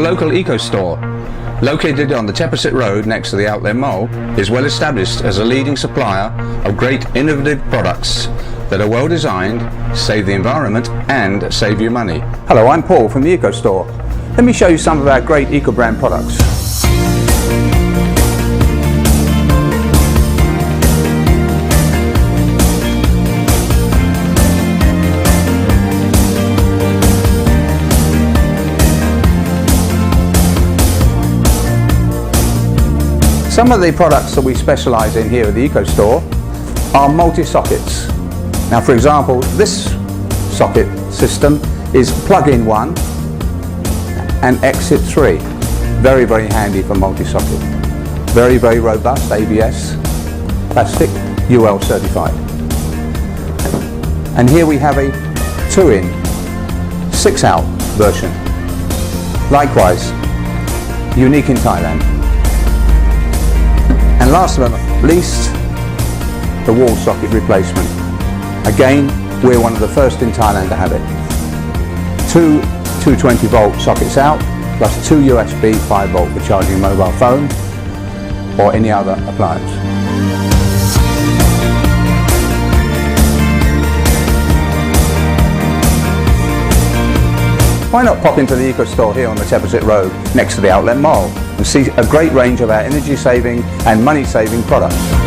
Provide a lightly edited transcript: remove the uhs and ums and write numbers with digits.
local eco store, located on the Teppersit Road next to the Outlet Mall, is well established as a leading supplier of great innovative products that are well designed, save the environment and save you money. Hello, I'm Paul from the Eco Store. Let me show you some of our great eco-brand products. Some of the products that we specialise in here at the Eco Store are multi-sockets. Now, for example, this socket system is plug-in 1 and exit 3. Very, very handy for multi-socket. Very, very robust, ABS, plastic, UL certified. And here we have a 2-in, 6-out version. Likewise, unique in Thailand. And last but not least, the wall socket replacement. Again, we're one of the first in Thailand to have it. 2 220 volt sockets out, plus 2 USB 5 volt for charging a mobile phone or any other appliance. Why not pop into the Eco Store here on the Teppersit Road next to the Outlet Mall and see a great range of our energy saving and money saving products.